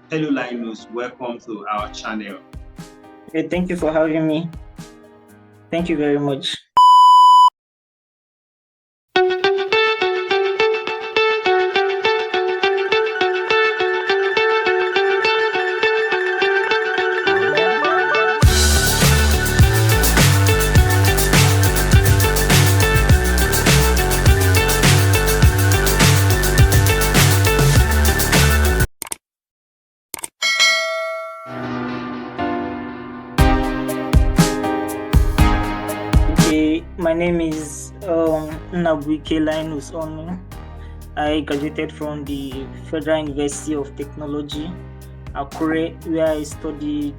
Hello, Linus. Welcome to our channel. Thank you for having me. Thank you very much. Okay, my name is Linus Onuh. I graduated from the Federal University of Technology, Akure, where I studied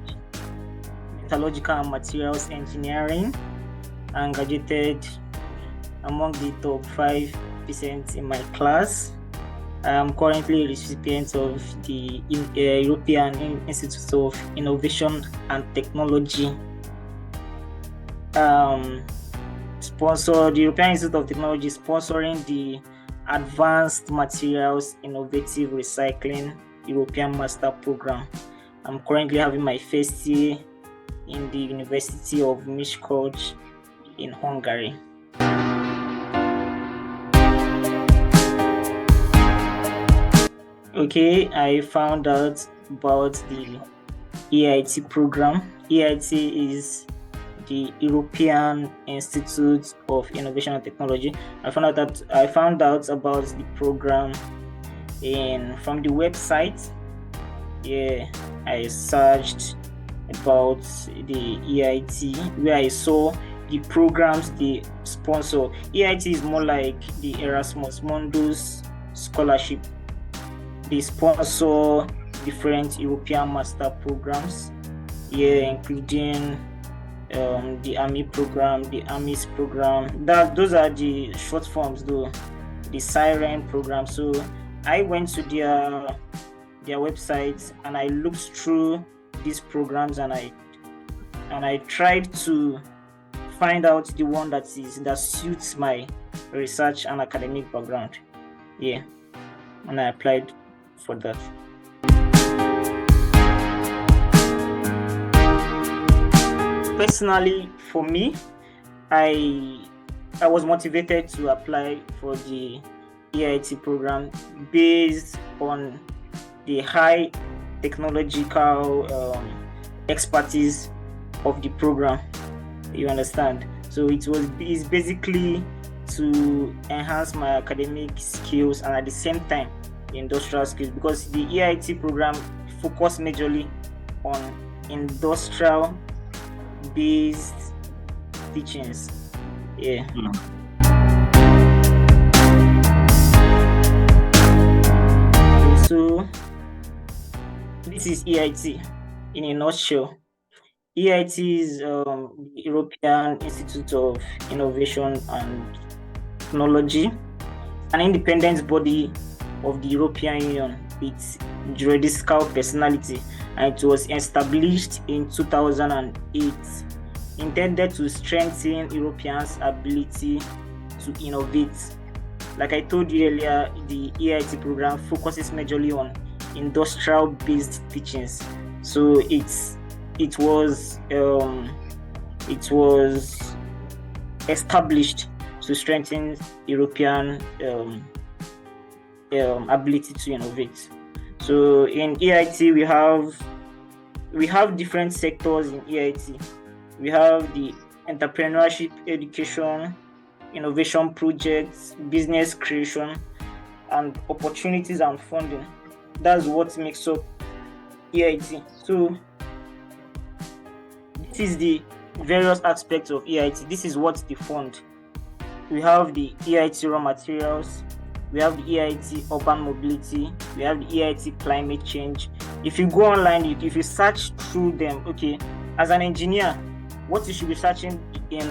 metallurgical and materials engineering and graduated among the top 5% in my class. I am currently a recipient of the European Institute of Innovation and Technology. The European Institute of Technology sponsoring the Advanced Materials Innovative Recycling European Master Program. I'm currently having my first year in the University of Miskolc in Hungary. Okay, I found out about the EIT program. EIT is the European Institute of Innovation and Technology. I found out about the program from the website. Yeah, I searched about the EIT where I saw the programs they sponsor. EIT is more like the Erasmus Mundus Scholarship. They sponsor different European master programs, including the Army program, the Army's program. Those are the short forms, though. The Siren program. So I went to their website and I looked through these programs and I tried to find out the one that suits my research and academic background. Yeah, and I applied for that. Personally, for me, I was motivated to apply for the EIT program based on the high technological expertise of the program. You understand? So it's basically to enhance my academic skills and at the same time industrial skills, because the EIT program focus majorly on industrial based teachings. Yeah. So this is EIT in a nutshell. EIT is the European Institute of Innovation and Technology, an independent body of the European Union with juridical personality, and it was established in 2008, intended to strengthen Europeans' ability to innovate. Like I told you earlier, the EIT program focuses majorly on industrial-based teachings. So it was established to strengthen European ability to innovate. So in EIT we have different sectors in EIT. We have the entrepreneurship education, innovation projects, business creation, and opportunities and funding. That's what makes up EIT. So this is the various aspects of EIT. This is what they fund. We have the EIT raw materials, we have the EIT urban mobility, we have the EIT climate change. If you go online, if you search through them, okay, as an engineer, what you should be searching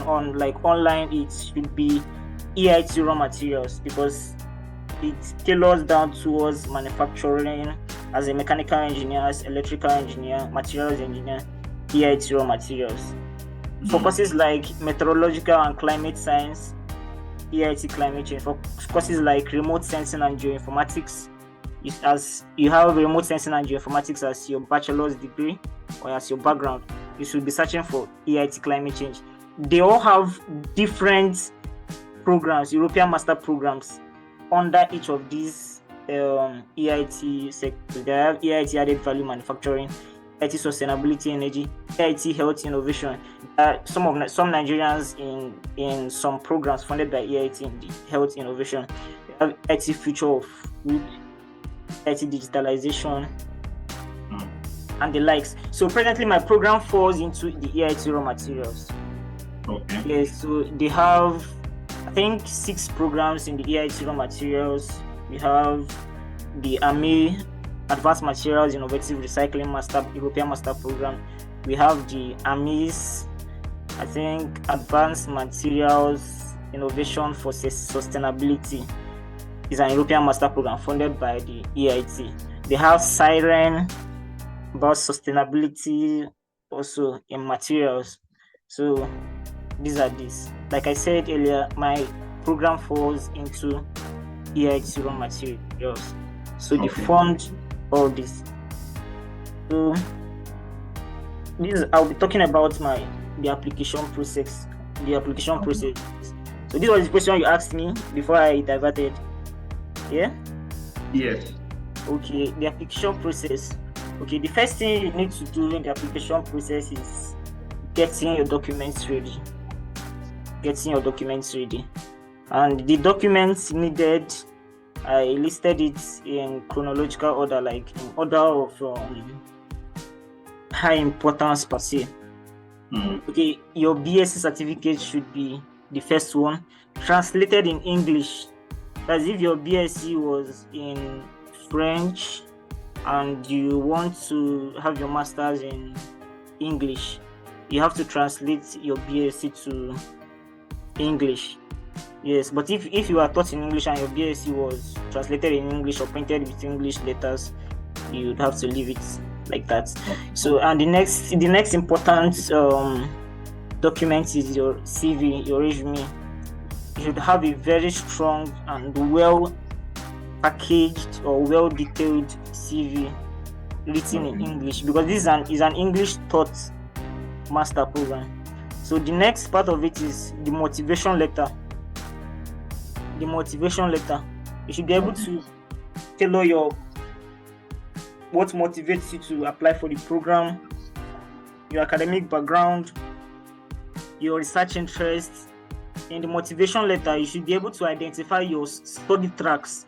on like online, it should be EIT raw materials, because it tailors down towards manufacturing. As a mechanical engineer, as electrical engineer, materials engineer, EIT raw materials. Focuses like meteorological and climate science, EIT climate change. For courses like remote sensing and geoinformatics, as you have remote sensing and geoinformatics as your bachelor's degree or as your background, you should be searching for EIT climate change. They all have different programs, European master programs under each of these EIT sectors. They have EIT added value manufacturing, EIT sustainability energy, EIT health innovation. Some Nigerians in some programs funded by EIT in the health innovation. They have EIT future of food, EIT digitalization, and the likes. So presently my program falls into the EIT raw materials. Okay. Yes, so they have, I think, 6 programs in the EIT raw materials. We have the AMI Advanced Materials Innovative Recycling European Master Program. We have the AMI's, I think, Advanced Materials Innovation for Sustainability. Is an European Master Program funded by the EIT. They have Siren about sustainability also in materials. So these are these. Like I said earlier, my program falls into EIT raw materials. So they fund all this. So I'll be talking about the application process. So this was the question you asked me before I diverted. Yeah? Yes. Okay, the application process. Okay, the first thing you need to do in the application process is getting your documents ready. And the documents needed, I listed it in chronological order, like in order of high importance per se. Okay, your BSc certificate should be the first one, translated in English. As if your BSc was in French and you want to have your master's in English, you have to translate your BSc to English. Yes, but if you are taught in English and your BSc was translated in English or printed with English letters, you would have to leave it like that. So, and the next important document is your CV, your resume. You should have a very strong and well packaged or well detailed CV written in English, because this is an English taught master program. So the next part of it is the motivation letter. You should be able to tailor what motivates you to apply for the program, your academic background, your research interests. In the motivation letter, you should be able to identify your study tracks.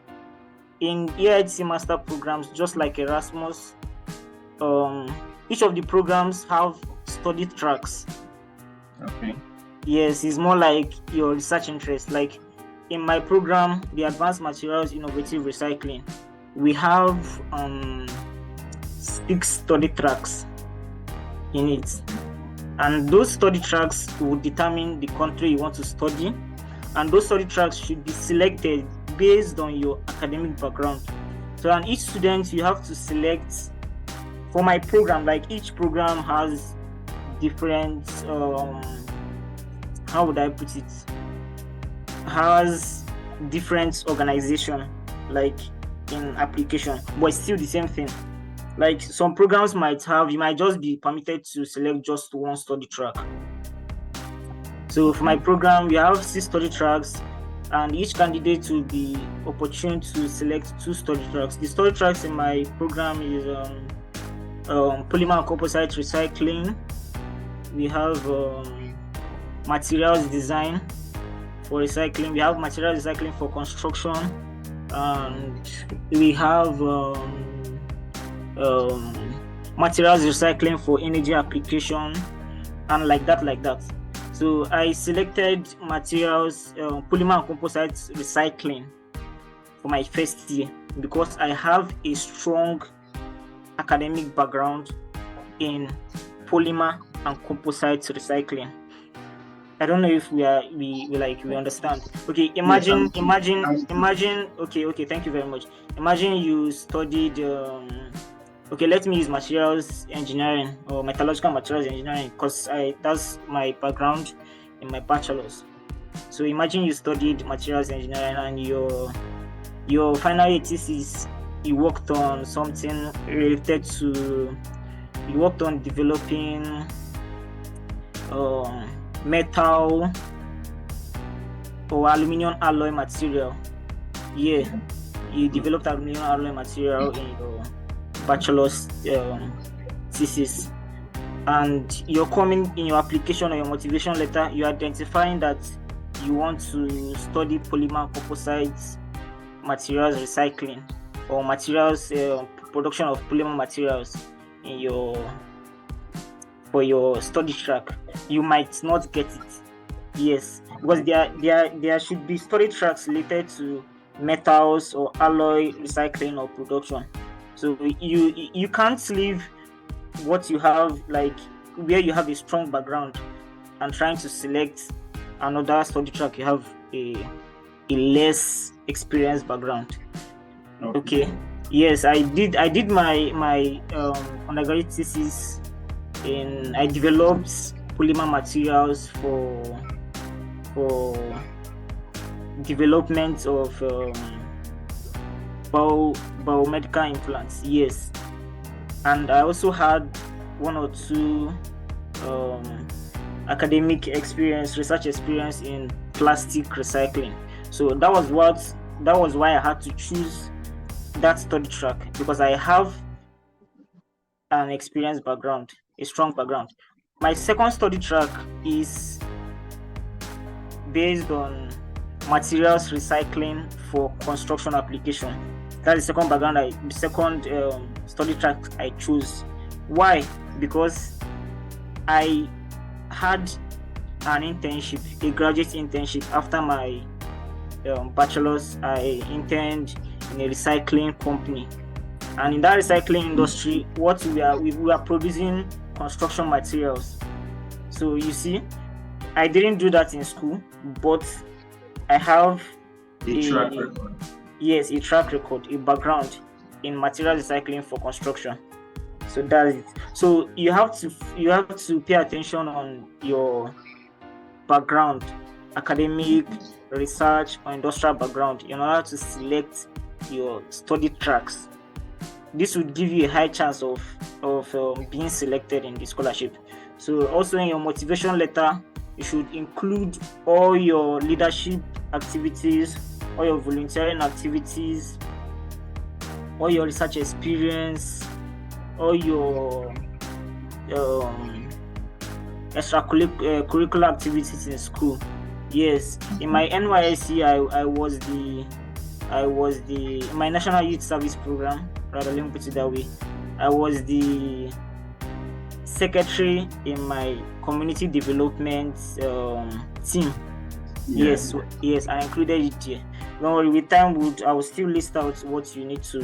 In EIT master programs, just like Erasmus, each of the programs have study tracks. Okay. Yes, it's more like your research interest. Like in my program, the Advanced Materials Innovative Recycling, we have 6 study tracks in it. And those study tracks will determine the country you want to study. And those study tracks should be selected based on your academic background. So, and each student, you have to select, for my program, like each program has different, how would I put it? Has different organization, like in application, but it's still the same thing. Like some programs you might just be permitted to select just one study track. So for my program, we have 6 study tracks, and each candidate will be opportune to select 2 study tracks. The study tracks in my program is polymer and composite recycling. We have materials design for recycling. We have materials recycling for construction, and we have materials recycling for energy application, and like that. So I selected materials polymer and composite recycling for my first year because I have a strong academic background in polymer and composite recycling. I don't know if we understand. Okay, imagine. Okay, thank you very much. Imagine you studied. Okay, let me use materials engineering or metallurgical materials engineering because that's my background in my bachelor's. So imagine you studied materials engineering and your final year thesis you worked on something related to, you worked on developing metal or aluminum alloy material. Yeah, you developed aluminum alloy material in your bachelor's thesis, and you're coming in your application or your motivation letter, you're identifying that you want to study polymer composites materials recycling or materials production of polymer materials in for your study track. You might not get it. Yes, because there should be study tracks related to metals or alloy recycling or production. So you can't leave what you have, like where you have a strong background, and trying to select another study track you have a less experienced background. Okay. Yes, I did my undergraduate thesis in, I developed polymer materials for development of biomedical implants. Yes, and I also had one or two academic experience, research experience in plastic recycling. So that was why I had to choose that study track, because I have an experienced background, a strong background. My second study track is based on materials recycling for construction application. That's the second study track I chose. Why? Because I had an internship, a graduate internship after my bachelor's. I interned in a recycling company, and in that recycling industry, what we are producing construction materials. So you see, I didn't do that in school, but I have a track record. Yes, a track record, a background in material recycling for construction. So that's it. So you have to pay attention on your background, academic, research, or industrial background, in order to select your study tracks. This would give you a high chance of being selected in the scholarship. So also in your motivation letter, you should include all your leadership activities, all your volunteering activities, all your research experience, all your extracurricular activities in school. Yes, in my NYSC, I was the my National Youth Service Program. Rather, let me put it that way. I was the secretary in my community development team. Yeah. Yes, I included it here. Don't worry, with time I will still list out what you need to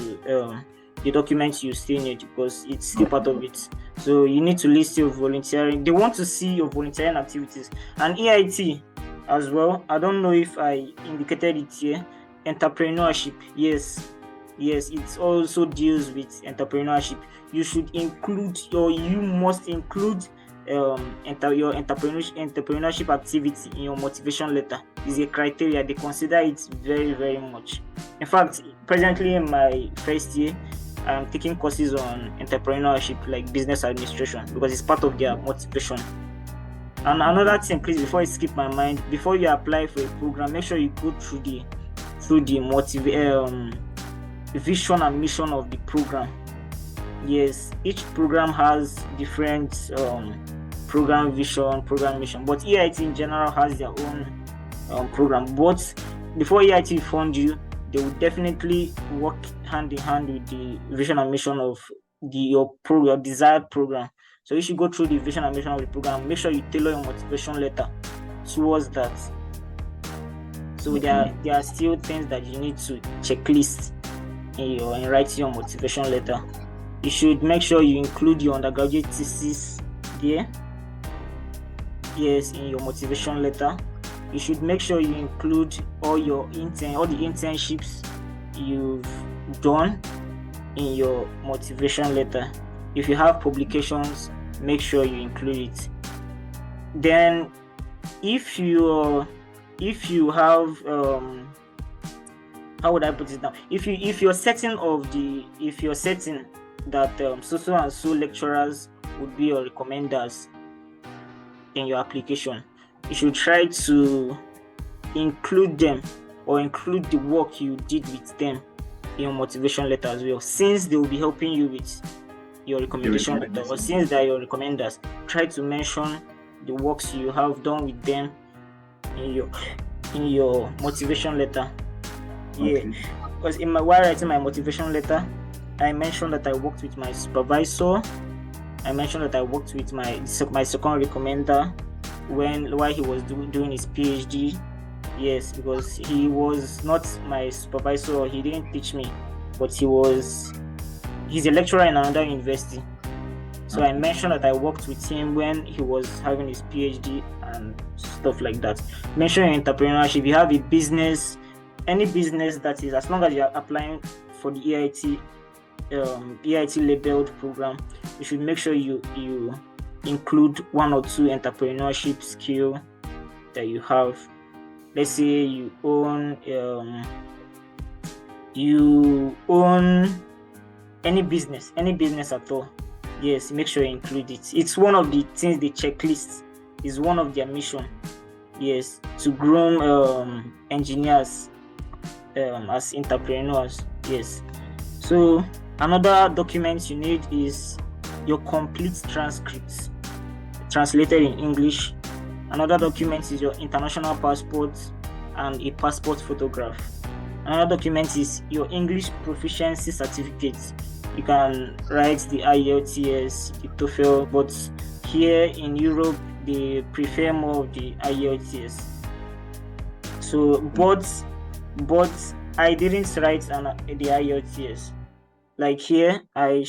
the documents you still need, because it's still part of it. So you need to list your volunteering. They want to see your volunteering activities. And EIT as well. I don't know if I indicated it here. Entrepreneurship. Yes, it also deals with entrepreneurship. You should include, or you must include your entrepreneurship activity in your motivation letter. Is a criteria. They consider it very, very much. In fact, presently in my first year, I'm taking courses on entrepreneurship, like business administration, because it's part of their motivation. And another thing, please, before I skip my mind, before you apply for a program, make sure you go through the vision and mission of the program. Yes, each program has different program vision, program mission, but EIT in general has their own program. But before EIT fund you, they will definitely work hand in hand with the vision and mission of your desired program. So you should go through the vision and mission of the program. Make sure you tailor your motivation letter towards that. So there are still things that you need to checklist in writing your motivation letter. You should make sure you include your undergraduate thesis there. Yes, in your motivation letter. You should make sure you include all the internships you've done in your motivation letter. If you have publications, make sure you include it. Then, if you have how would I put it down? If you're setting that so and so lecturers would be your recommenders in your application, you should try to include them or include the work you did with them in your motivation letter as well, since they will be helping you with your recommendation letter, or since they are your recommenders. Try to mention the works you have done with them in your motivation letter. Okay. Yeah, because while writing my motivation letter, I mentioned that I worked with my supervisor. I mentioned that I worked with my second recommender while he was doing his PhD. Yes, because he was not my supervisor, he didn't teach me, but he's a lecturer in another university. So I mentioned that I worked with him when he was having his PhD and stuff like that. Mention entrepreneurship. If you have a business, any business that is, as long as you are applying for the EIT labeled program, you should make sure you include one or two entrepreneurship skill that you have. Let's say you own any business at all. Yes, make sure you include it. It's one of the things the checklist is one of their mission. Yes, to groom engineers as entrepreneurs. Yes. So another document you need is your complete transcripts translated in English. Another document is your international passport and a passport photograph. Another document is your English proficiency certificate. You can write the IELTS, the TOEFL, but here in Europe they prefer more of the IELTS. So, but I didn't write the IELTS. Like here, I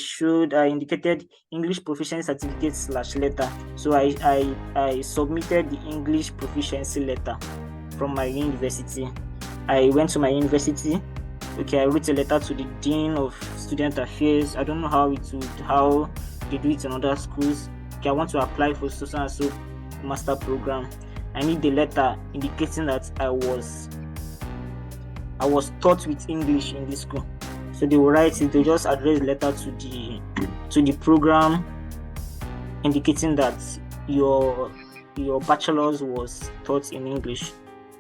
indicated English proficiency certificate /letter. So I submitted the English proficiency letter from my university. I went to my university. Okay, I wrote a letter to the Dean of Student Affairs. I don't know how they do it in other schools. Okay, I want to apply for so and so master program. I need the letter indicating that I was taught with English in this school. So they will write it. They just address the letter to the program, indicating that your bachelor's was taught in English.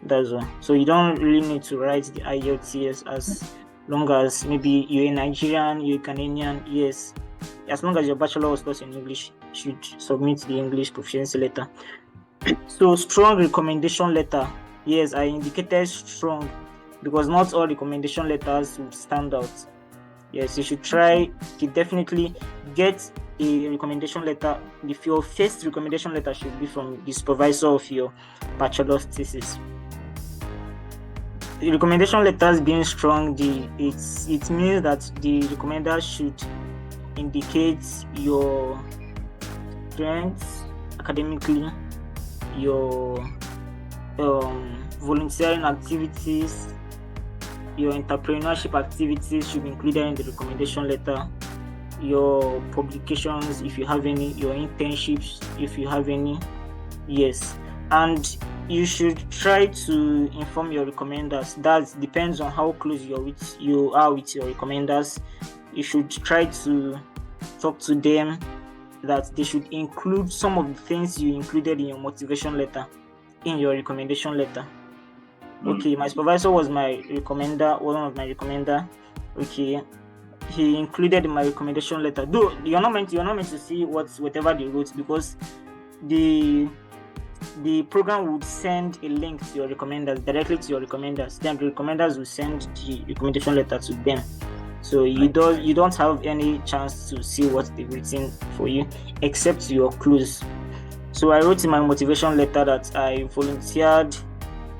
That's all. So you don't really need to write the IELTS as long as maybe you're a Nigerian, you're a Canadian. Yes, as long as your bachelor was taught in English, you should submit the English proficiency letter. So strong recommendation letter. Yes, I indicated strong because not all recommendation letters would stand out. Yes, you should try to definitely get a recommendation letter. If your first recommendation letter should be from the supervisor of your bachelor's thesis. The recommendation letters being strong, it means that the recommender should indicate your strengths academically, your volunteering activities, your entrepreneurship activities should be included in the recommendation letter, your publications if you have any, your internships if you have any. Yes, and you should try to inform your recommenders. That depends on how close you are with your recommenders. You should try to talk to them that they should include some of the things you included in your motivation letter in your recommendation letter. Okay, my supervisor was my recommender, one of my recommender. Okay, he included in my recommendation letter. Though you're not meant to see whatever they wrote, because the program would send a link to your recommenders, directly to your recommenders. Then the recommenders will send the recommendation letter to them. So you don't have any chance to see what they've written for you, except your clues. So I wrote in my motivation letter that I volunteered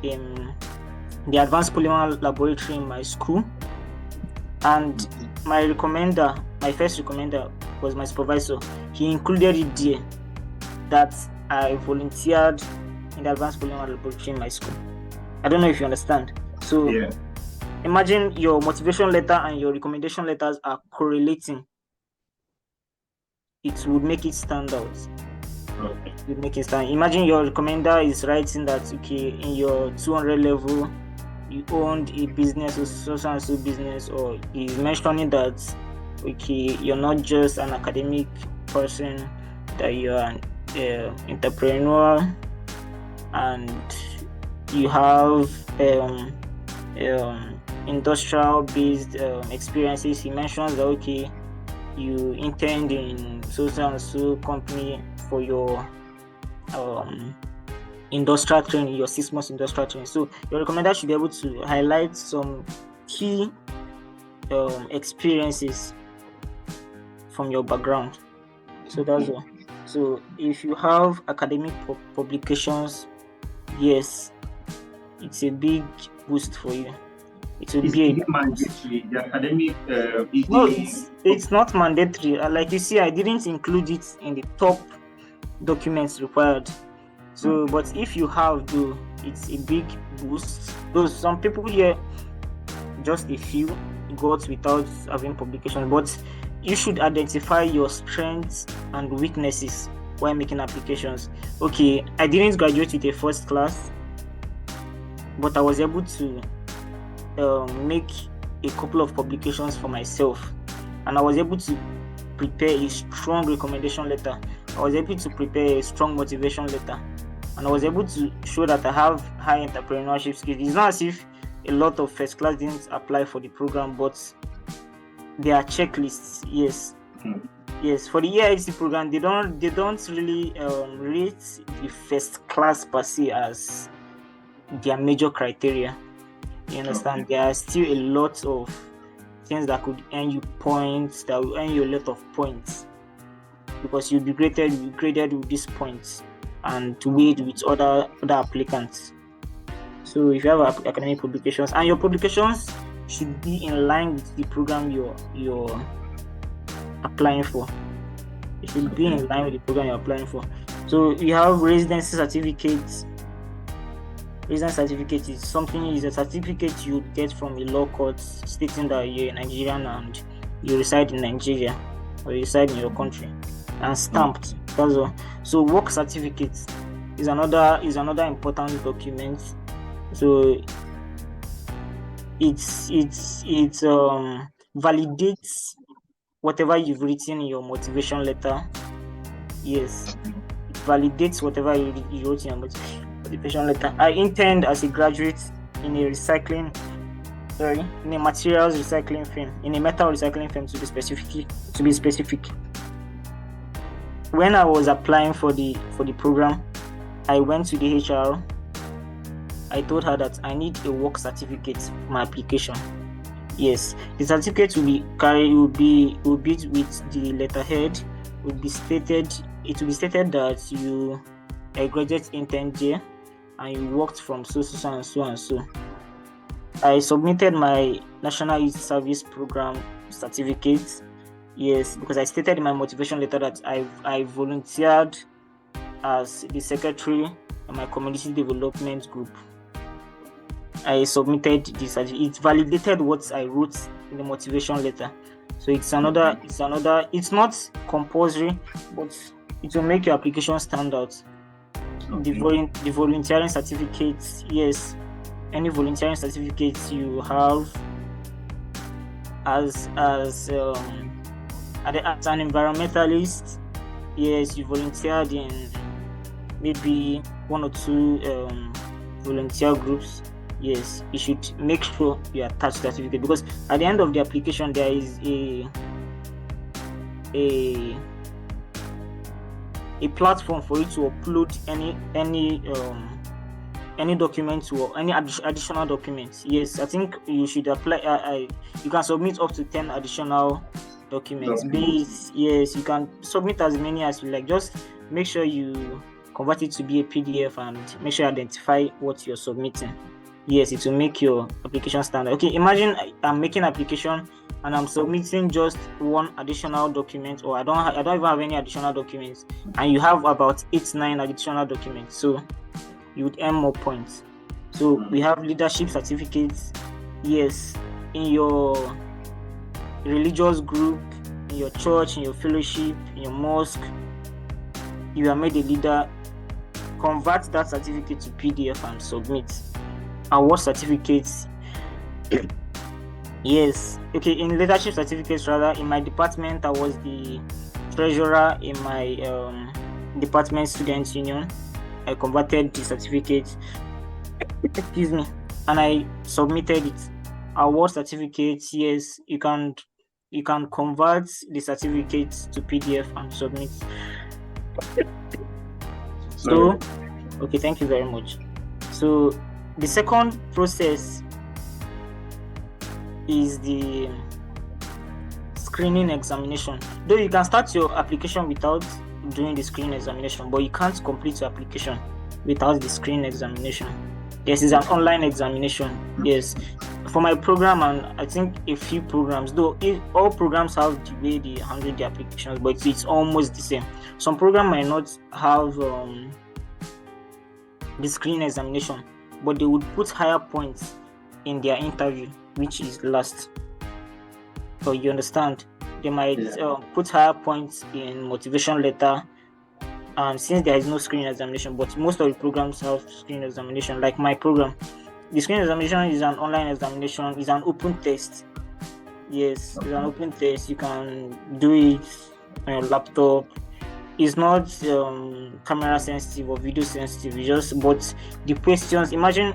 in the advanced polymer laboratory in my school, and my first recommender was my supervisor. He included it there that I volunteered in the advanced polymer laboratory in my school. I don't know if you understand. So yeah. Imagine your motivation letter and your recommendation letters are correlating. It would make it stand out. Okay. It would make it stand. Imagine your recommender is writing that, okay, in your 200 level, you owned a business or so and so business, or is mentioning that okay, you're not just an academic person, that you're an entrepreneur and you have industrial based experiences. He mentions that okay, you interned in so and so company for your industrial training, your 6 months industrial training. So your recommender should be able to highlight some key experiences from your background. So that's all. So if you have academic publications, yes, it's a big boost for you. It will be a mandatory. The academic no, it's not mandatory. Like you see, I didn't include it in the top documents required. So, but if you have, though, it's a big boost. Those some people here, just a few got without having publication, but you should identify your strengths and weaknesses while making applications. Okay, I didn't graduate with a first class, but I was able to make a couple of publications for myself, and I was able to prepare a strong recommendation letter. I was able to prepare a strong motivation letter, and I was able to show that I have high entrepreneurship skills. It's not as if a lot of first class didn't apply for the program, but there are checklists. Yes, for the EIT program, they don't really rate the first class per se as their major criteria. You understand? Okay. There are still a lot of things that could earn you points, that will earn you a lot of points, because you'll be graded with these points and weighed with other applicants. So if you have academic publications, and your publications should be in line with the program you're applying for. It should be in line with the program you're applying for. So you have residency certificates. Residency certificate is a certificate you get from a law court stating that you're a Nigerian and you reside in Nigeria or you reside in your country, and stamped. That's all. So work certificate is another important document. So it validates whatever you've written in your motivation letter. Yes, it validates whatever you wrote in your motivation letter. I interned as a graduate in a materials recycling firm, in a metal recycling firm to be specific. When I was applying for the program, I went to the HR. I told her that I need a work certificate for my application. Yes, the certificate will be with the letterhead. It will be stated that you a graduate intern there and you worked from so and so. I submitted my National Youth Service Program certificate. Yes, because I stated in my motivation letter that I volunteered as the secretary of my community development group. I submitted this. It validated what I wrote in the motivation letter. So it's not compulsory, but it will make your application stand out. Okay. The volunteering certificates, yes, any volunteering certificates you have as an environmentalist, yes, you volunteered in maybe 1 or 2 volunteer groups. Yes, you should make sure you attach certificate, because at the end of the application there is a platform for you to upload any documents or any additional documents. Yes, I think you should apply. You can submit up to 10 additional documents. Yes, you can submit as many as you like. Just make sure you convert it to be a PDF and make sure you identify what you're submitting. Yes, it will make your application standard. Okay, imagine I'm making an application and I'm submitting just one additional document, or I don't even have any additional documents, and you have about 8-9 additional documents, so you would earn more points. So we have leadership certificates. Yes, in your religious group, in your church, in your fellowship, in your mosque, you are made a leader. Convert that certificate to PDF and submit. award certificates. Yes, okay, in leadership certificates rather, in my department I was the treasurer in my department student union. I converted the certificate, excuse me, and I submitted it. Award certificates, yes, you can convert the certificates to PDF and submit. So, okay, thank you very much. So the second process is the screening examination. Though you can start your application without doing the screening examination, but you can't complete your application without the screening examination. Yes, it's an online examination. Yes, for my program, and I think a few programs, though all programs have the way they handle the applications, but it's almost the same. Some program might not have the screening examination, but they would put higher points in their interview, which is last. So you understand, they might put higher points in motivation letter, and since there is no screening examination, but most of the programs have screening examination. Like my program, the screening examination is an online examination, is an open test. Yes, it's an open test. You can do it on your laptop. It's not camera sensitive or video sensitive. It's just, but the questions, imagine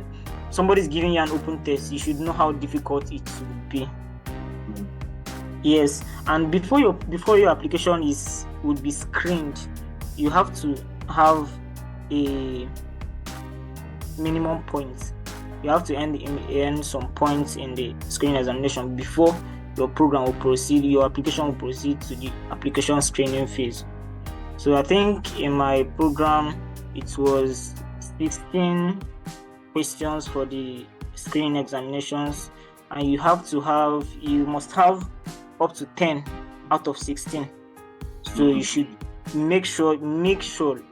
somebody's giving you an open test, you should know how difficult it would be. Yes, and before your application would be screened, you have to have a minimum point. You have to earn some points in the screening examination before your program will proceed. Your application will proceed to the application screening phase. So I think in my program it was 16 questions for the screening examinations, and you must have up to 10 out of 16. So you should make sure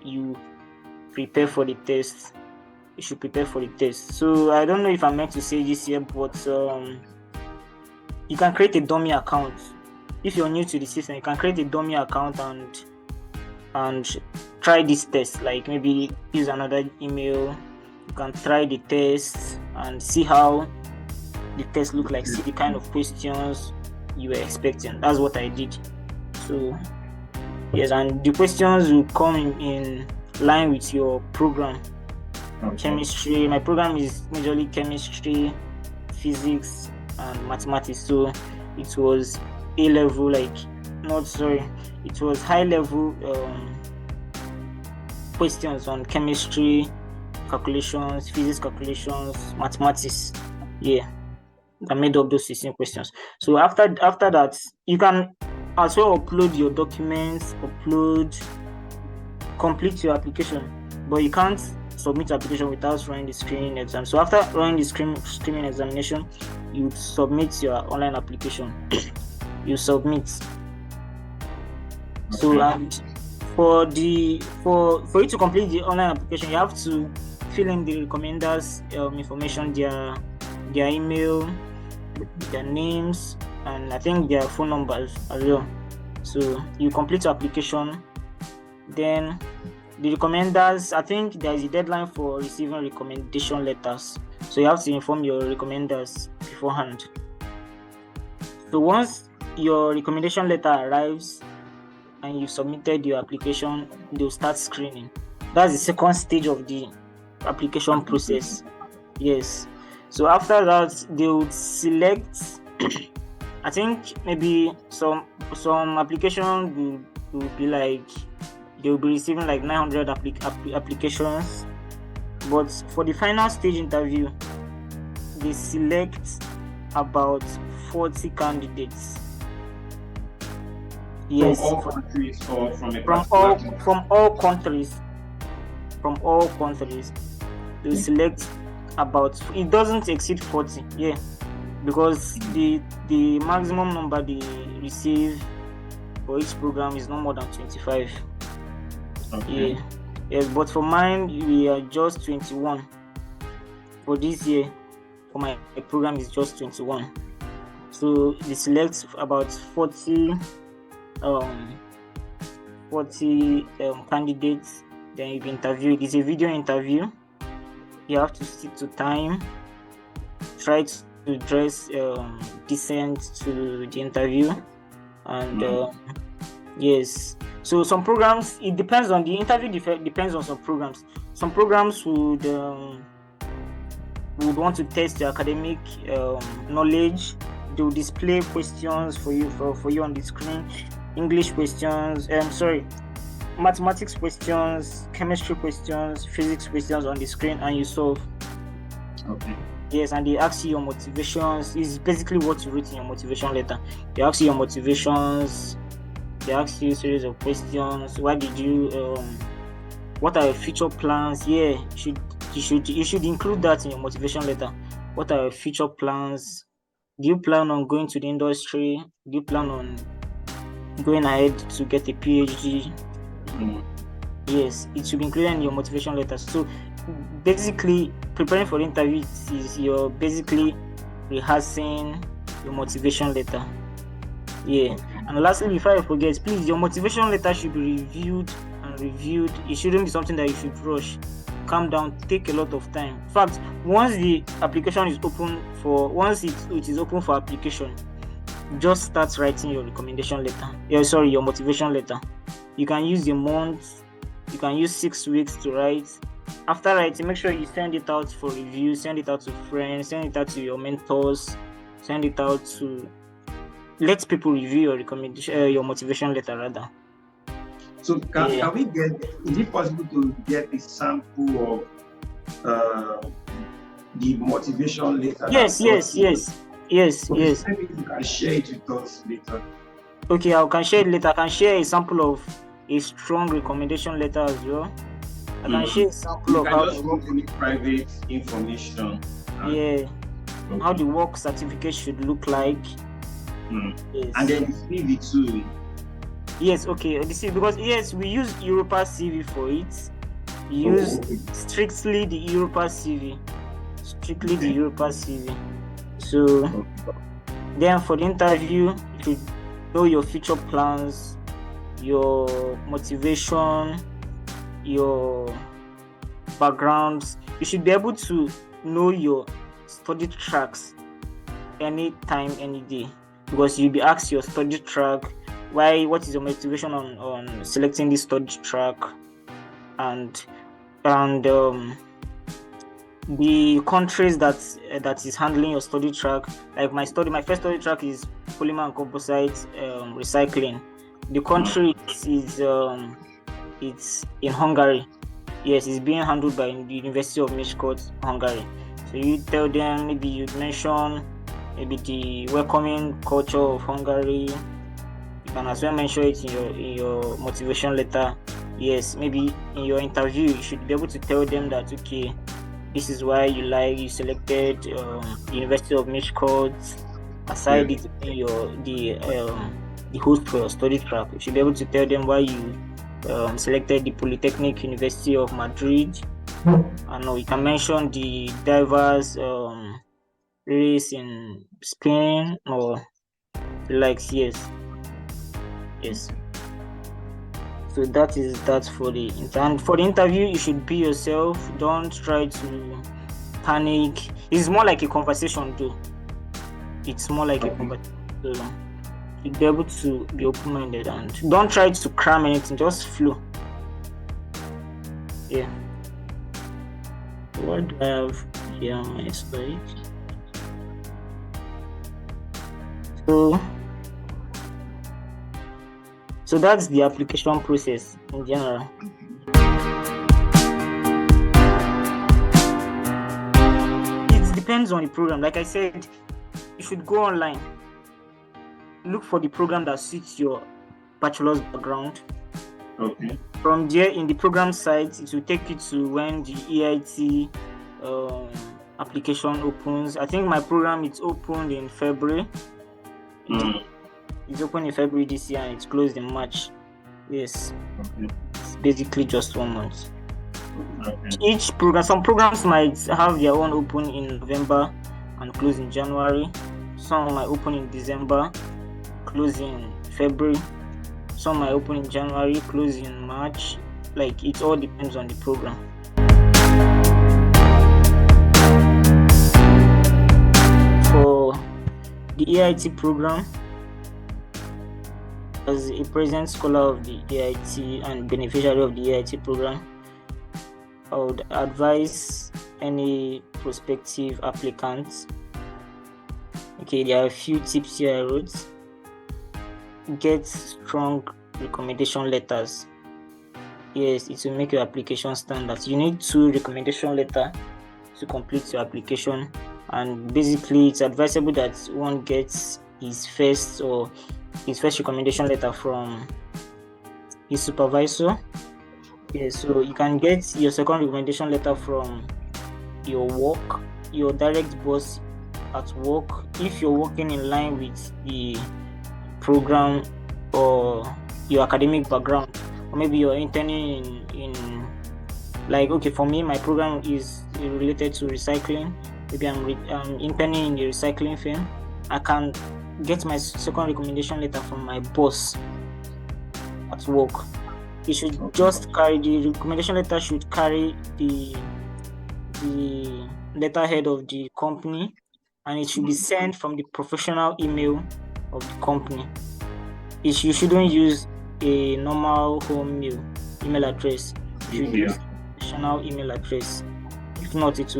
you prepare for the test. You should prepare for the test. So I don't know if I'm meant to say this here, but you can create a dummy account. If you're new to the system, you can create a dummy account and try this test. Like maybe use another email. You can try the test and see how the test look like. See the kind of questions you were expecting. That's what I did. So yes, and the questions will come in line with your program. Okay. Chemistry. My program is majorly chemistry, physics, and mathematics. So it was A-level, it was high-level questions on chemistry, calculations, physics calculations, mathematics. Yeah, I made up those 16 questions. So after that, you can as well upload your documents, complete your application, but you can't submit your application without running the screening exam. So after running the screening examination, you submit your online application. You submit. Okay. So and for you to complete the online application, you have to fill in the recommenders information, their email, their names, and I think their phone numbers as well. So you complete your application, then the recommenders, I think there is a deadline for receiving recommendation letters. So you have to inform your recommenders beforehand. So once your recommendation letter arrives and you've submitted your application, they'll start screening. That's the second stage of the application process. Yes. So after that, they would select I think maybe some application will be like they will be receiving like 900 applications, but for the final stage interview, they select about 40 candidates. Yes, from all countries or from all countries. From all countries, they select about. It doesn't exceed 40. Yeah. Because the maximum number they receive for each program is no more than 25. Okay. Yeah. Yes, but for mine we are just 21. For this year, for my program is just 21. So they select about 40 candidates. Then you interview. It's a video interview. You have to stick to time. try to dress decent to the interview, and yes. So some programs, it depends on the interview. Depends on some programs. Some programs would want to test your academic knowledge. They will display questions for you on the screen. English questions. Mathematics questions, chemistry questions, physics questions on the screen, and you solve. Okay. Yes, and they ask you your motivations. It's basically what you wrote in your motivation letter. They ask you your motivations. They ask you a series of questions. Why did you? What are your future plans? Yeah, you should include that in your motivation letter. What are your future plans? Do you plan on going to the industry? Do you plan on going ahead to get a PhD? Yes, it should be included in your motivation letter. So basically, preparing for the interview is you're basically rehearsing your motivation letter. Yeah. And lastly, before I forget, please, your motivation letter should be reviewed. It shouldn't be something that you should rush. Calm down, take a lot of time. In fact, once the application is open it is open for application, just start writing your recommendation letter. Your motivation letter. You can use a month, you can use 6 weeks to write. After writing, make sure you send it out for review, send it out to friends, send it out to your mentors, send it out to let people review your recommendation, your motivation letter rather. So can we get? Is it possible to get a sample of the motivation letter? Yes. Maybe you can share it with us later. Okay, I can share it later. I can share a sample of a strong recommendation letter as well. I can share a sample of how just work any private information. How the work certificate should look like. Yes. And then the CV too. Yes, okay. This is because we use Europa CV for it. We use strictly the Europa CV. The Europa CV. So then for the interview, you should know your future plans, your motivation, your backgrounds. You should be able to know your study tracks anytime, any day, because you'll be asked your study track. What is your motivation on selecting this study track, and the countries that is handling your study track. Like my first study track is polymer and composite recycling. The country is it's in Hungary. Yes, it's being handled by the University of Miskolc, Hungary. So you tell them, maybe you mention maybe the welcoming culture of Hungary. You can as well mention it in your motivation letter. Yes, maybe in your interview you should be able to tell them that, okay, this is why you selected the University of Miskolc. Aside it being the host for your study track, you should be able to tell them why you selected the Polytechnic University of Madrid. And you can mention the diverse race in Spain or likes. Yes. So that is that for the and for the interview. You should be yourself. Don't try to panic. It's more like a conversation though. It's more like a conversation. So you'll be able to be open-minded and don't try to cram anything. Just flow. Yeah. What do I have here on my slide? So that's the application process in general. It depends on the program. Like I said, you should go online. Look for the program that suits your bachelor's background. Okay. From there, in the program site, it will take you to when the EIT application opens. I think my program is opened in February. It's open in February this year and it's closed in March. Yes. Okay. It's basically just 1 month. Okay. Each program, some programs might have their own open in November and close in January. Some might open in December, close in February. Some might open in January, close in March. Like, it all depends on the program. the EIT program, as a present scholar of the EIT and beneficiary of the EIT program, I would advise any prospective applicants. Okay, there are a few tips here I wrote. Get strong recommendation letters. Yes, it will make your application stand out. You need 2 recommendation letters to complete your application, and basically it's advisable that one gets his first recommendation letter from his supervisor. Yes, so you can get your second recommendation letter from your work, your direct boss at work, if you're working in line with the program or your academic background, or maybe you're interning in like, okay, for me, my program is related to recycling. Maybe I'm interning in the recycling firm. I can get my second recommendation letter from my boss at work. It should just carry, the recommendation letter should carry the letterhead of the company, and it should be sent from the professional email of the company. You shouldn't use a normal home email address. You should use a professional email address. If not, it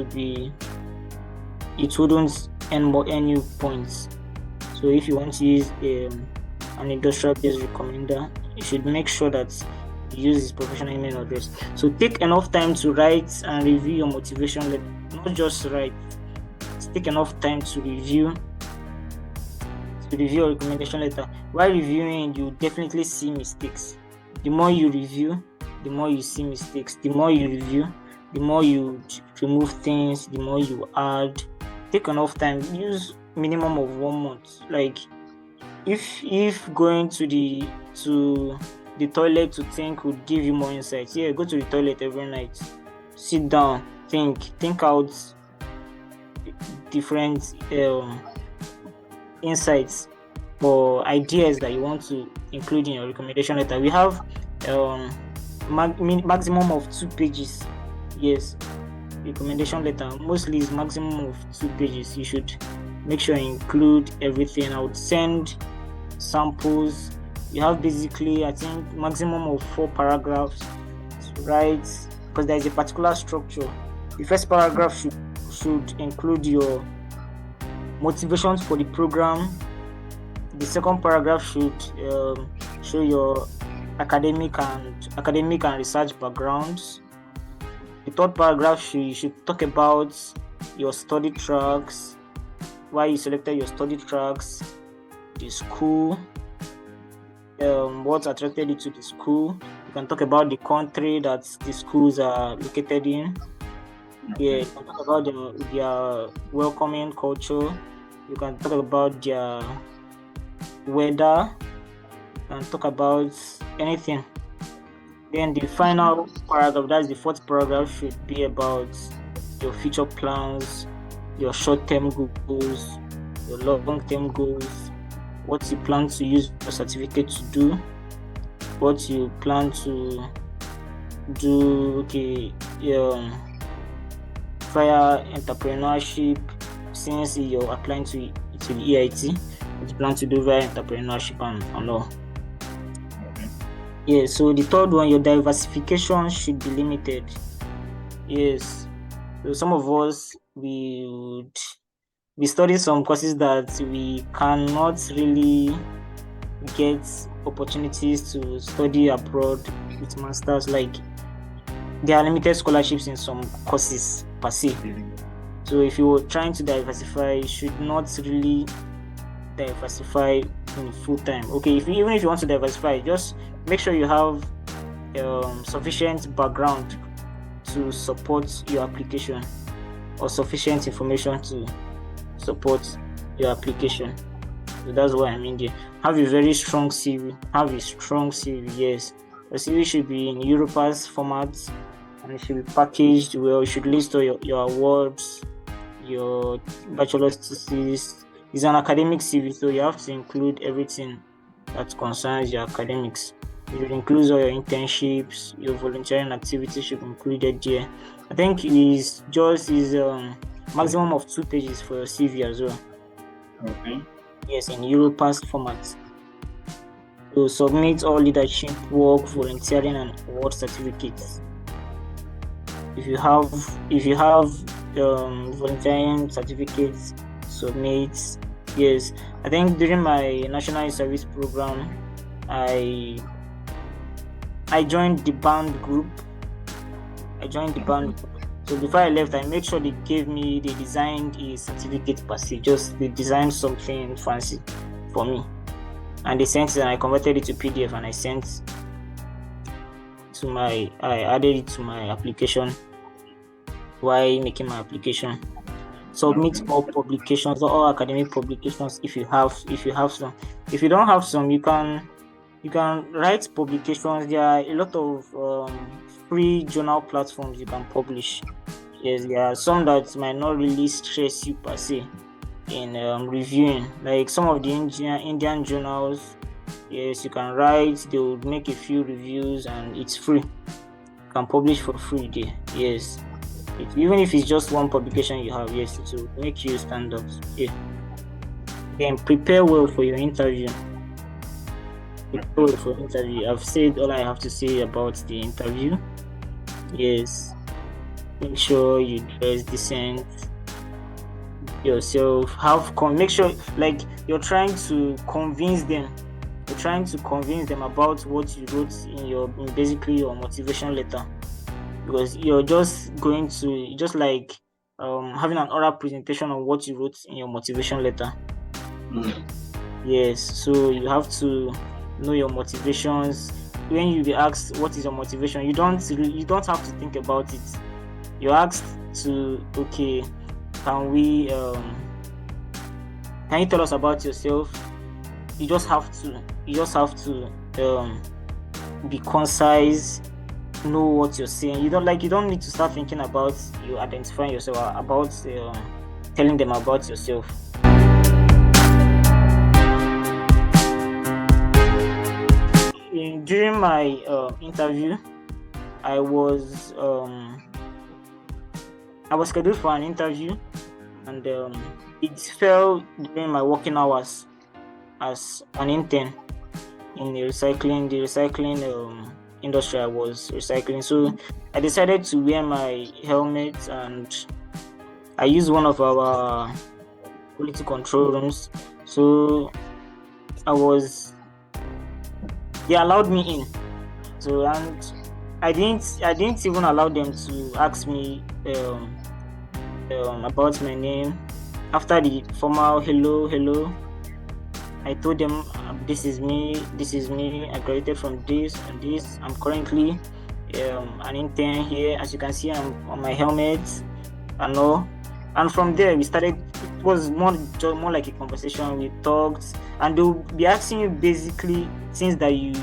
wouldn't earn you points. So if you want to use an industrial-based recommender, you should make sure that you use this professional email address. So take enough time to write and review your motivation letter. Not just write. Take enough time to review your recommendation letter. While reviewing, you definitely see mistakes. The more you review, the more you see mistakes. The more you review, the more you remove things, the more you add. Take enough time. Use minimum of 1 month. Like if going to the toilet to think would give you more insights, go to the toilet every night. Sit down, think out different insights or ideas that you want to include in your recommendation letter. We have maximum of 2 pages. Yes, recommendation letter mostly is maximum of 2 pages. You should make sure you include everything. I would send samples. You have basically, I think, maximum of 4 paragraphs to write, because there is a particular structure. The first paragraph should include your motivations for the program. The second paragraph should show your academic and research backgrounds. The third paragraph you should talk about your study tracks, why you selected your study tracks, the school, what attracted you to the school. You can talk about the country that the schools are located in. You can talk about their welcoming culture. You can talk about their weather. You can talk about anything. Then the final paragraph, that's the fourth paragraph, should be about your future plans, your short-term goals, your long-term goals, what you plan to use your certificate to do, what you plan to do, via entrepreneurship, since you're applying to the EIT, what you plan to do via entrepreneurship and all. Yeah, so the third one, your diversification should be limited. Yes, so some of us, we study some courses that we cannot really get opportunities to study abroad with masters. Like, there are limited scholarships in some courses per se. So if you're trying to diversify, you should not really diversify in full time. Okay, even if you want to diversify, just make sure you have sufficient background to support your application, or sufficient information to support your application. So that's what I mean there. Have a very strong CV. Yes. The CV should be in Europass format, and it should be packaged well. You should list all your awards, your bachelor's thesis. It's an academic CV, so you have to include everything that concerns your academics. You should include all your internships, your volunteering activities should be included there. I think is maximum of 2 pages for your CV as well. Okay. Yes, in Europass format. To submit all leadership work, volunteering, and award certificates. If you have volunteering certificates, submit. Yes, I think during my national youth service program, I joined the band group. So before I left, I made sure they designed a certificate per se. They designed something fancy for me, and they sent it, and I converted it to PDF, and I added it to my application while making my application. Submit all publications, all academic publications if you have some. If you don't have some, you can write publications. There are a lot of free journal platforms you can publish. Yes, there are some that might not really stress you per se in reviewing, like some of the Indian journals. Yes, you can write, they will make a few reviews, and it's free. You can publish for free there. Yes, even if it's just one publication you have, yes, it will make you stand out. Yeah. Then prepare well for your interview. I've said all I have to say about the interview. Yes, make sure you dress decent yourself. Make sure, like, you're trying to convince them. You're trying to convince them about what you wrote in basically your motivation letter, because you're just like having an oral presentation on what you wrote in your motivation letter. Yes, so you have to know your motivations. When you be asked what is your motivation, you don't have to think about it. You're asked to, okay, can you tell us about yourself? You just have to be concise, know what you're saying. You don't need to start thinking about you identifying yourself, about telling them about yourself. During my interview, I was scheduled for an interview, and it fell during my working hours as an intern in the recycling industry. I was recycling, so I decided to wear my helmet, and I used one of our quality control rooms. So they allowed me in. So, and I didn't even allow them to ask me about my name. After the formal hello, I told them, this is me, I graduated from this and this. I'm currently an intern here. As you can see, I'm on my helmet and all. And from there, we started. It was more like a conversation. We talked, and they'll be asking you basically things that you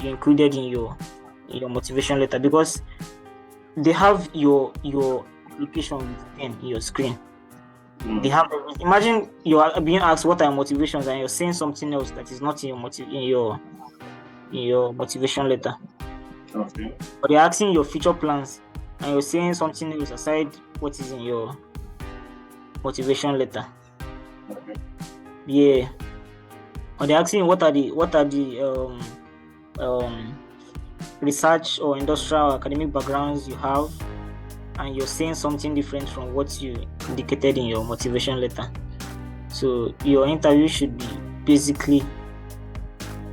included in your motivation letter, because they have your application in your screen. They have. Imagine you are being asked what are motivations, and you're saying something else that is not in your motivation letter. Okay. But they're asking your future plans, and you're saying something else aside what is in your motivation letter. Okay. Yeah. Or they're asking what are the research or industrial or academic backgrounds you have, and you're saying something different from what you indicated in your motivation letter. So your interview should be basically,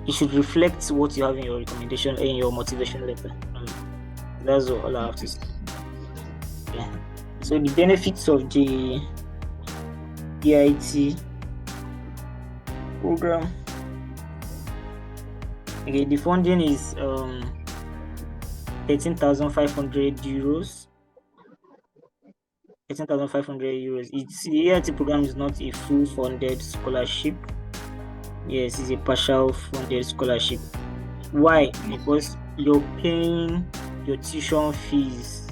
it should reflect what you have in your recommendation in your motivation letter. That's all I have to say. Yeah. So the benefits of the EIT program. Okay, the funding is 13,500 euros. 13,500 euros. The EIT program is not a full funded scholarship. Yes, it's a partial funded scholarship. Why? Because you're paying your tuition fees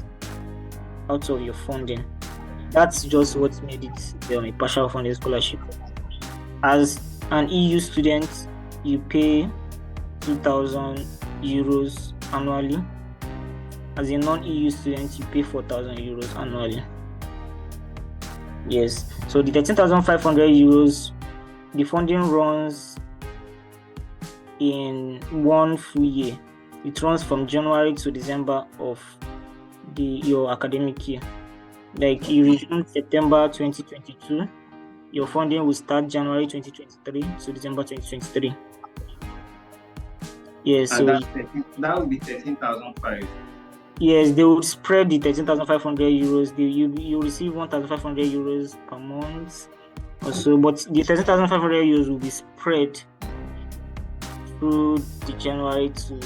out of your funding. That's just what made it a partial funded scholarship. As an EU student, you pay 2,000 euros annually. As a non-EU student, you pay 4,000 euros annually. Yes, so the 13,500 euros the funding runs in one full year. It runs from January to December of your academic year. Like you resume September 2022, your funding will start January 2023 to December 2023. Yes, and so that would be 13,500. Yes, they would spread the 13,500 euros. You receive 1,500 euros per month or so, but the 13,500 euros will be spread through the January to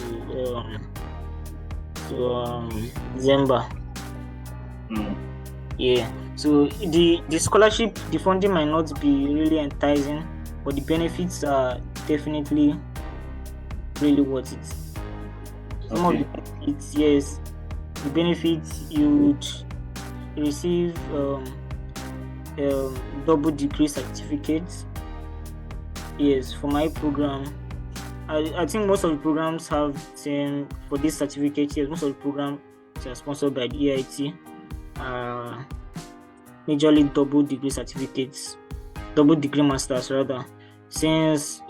December. Yeah. So the scholarship, the funding might not be really enticing, but the benefits are definitely really worth it. Some of the benefits, yes. The benefits, you would receive double degree certificates. Yes, for my program, I think most of the programs have same for this certificate. Yes, most of the programs are sponsored by the EIT. Majorly double degree certificates, double degree masters rather. Since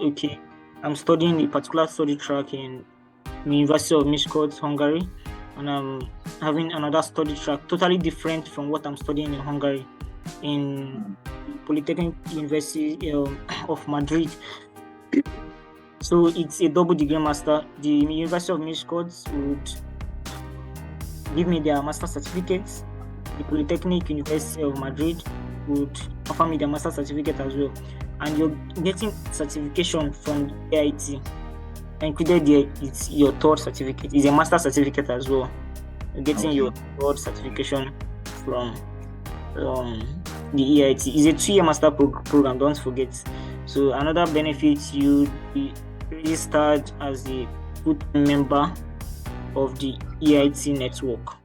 I'm studying a particular study track in University of Miskolc, Hungary, and I'm having another study track totally different from what I'm studying in Hungary, in Polytechnic University of Madrid. So it's a double degree master. The University of Miskolc would give me their master certificates. The Polytechnic University of Madrid would offer me their master certificate as well. And you're getting certification from the EIT. Included there, it's your third certificate. It's a master certificate as well. You're getting your third certification from the EIT. It's a 2-year master program, don't forget. So another benefit, you be registered as a full-time member of the EIT network.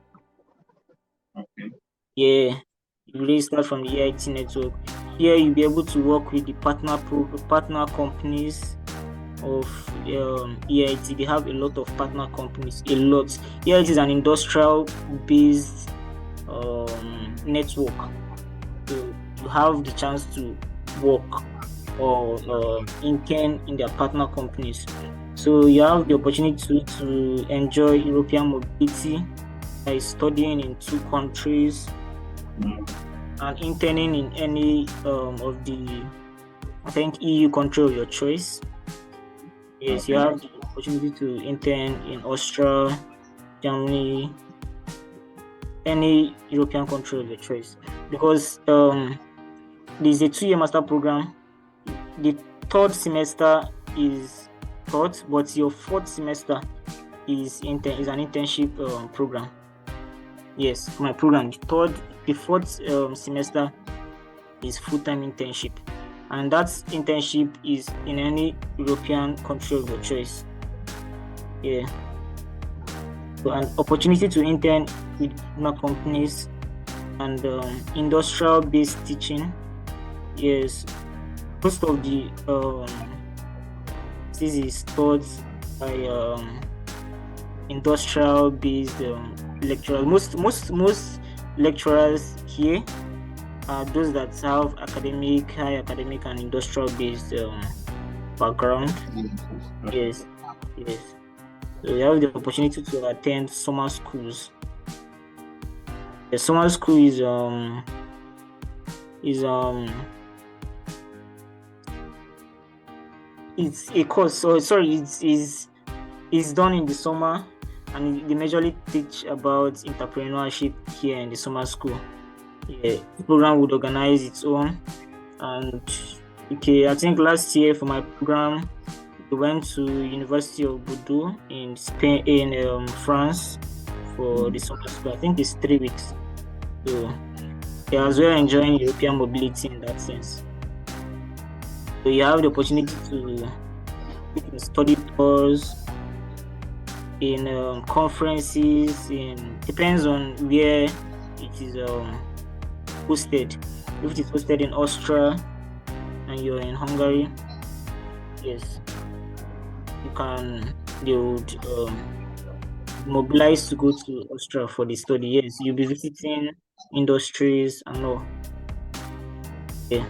Yeah, you register from the EIT network. Here you'll be able to work with the partner companies of EIT. They have a lot of partner companies, a lot. EIT is an industrial-based network. So you have the chance to work or intern in their partner companies. So you have the opportunity to enjoy European mobility by studying in 2 countries and interning in any of the, I think, EU country of your choice. Yes, you have the opportunity to intern in Austria, Germany, any European country of your choice. Because there's a 2-year master program. The 3rd semester is taught, but your 4th semester is an internship program. Yes, for my program, the 4th semester is full-time internship, and that internship is in any European country of your choice. Yeah. So an opportunity to intern with partner companies and industrial-based teaching. Yes, most of the this is taught by industrial-based lecturers. Most lecturers here are those that have high academic and industrial-based background. Yes. So you have the opportunity to attend summer schools. The summer school it's a course. So sorry, it's done in the summer, and they majorly teach about entrepreneurship here in the summer school. Yeah, the program would organize its own, and I think last year for my program, we went to University of Bordeaux in Spain, in France, for the summer school. I think it's 3 weeks. So yeah, as well enjoying European mobility in that sense. So you have the opportunity to study tours, in conferences, depends on where it is hosted. If it is hosted in Austria and you're in Hungary, yes, they would mobilize to go to Austria for the study. Yes, you'll be visiting industries and all. Yeah,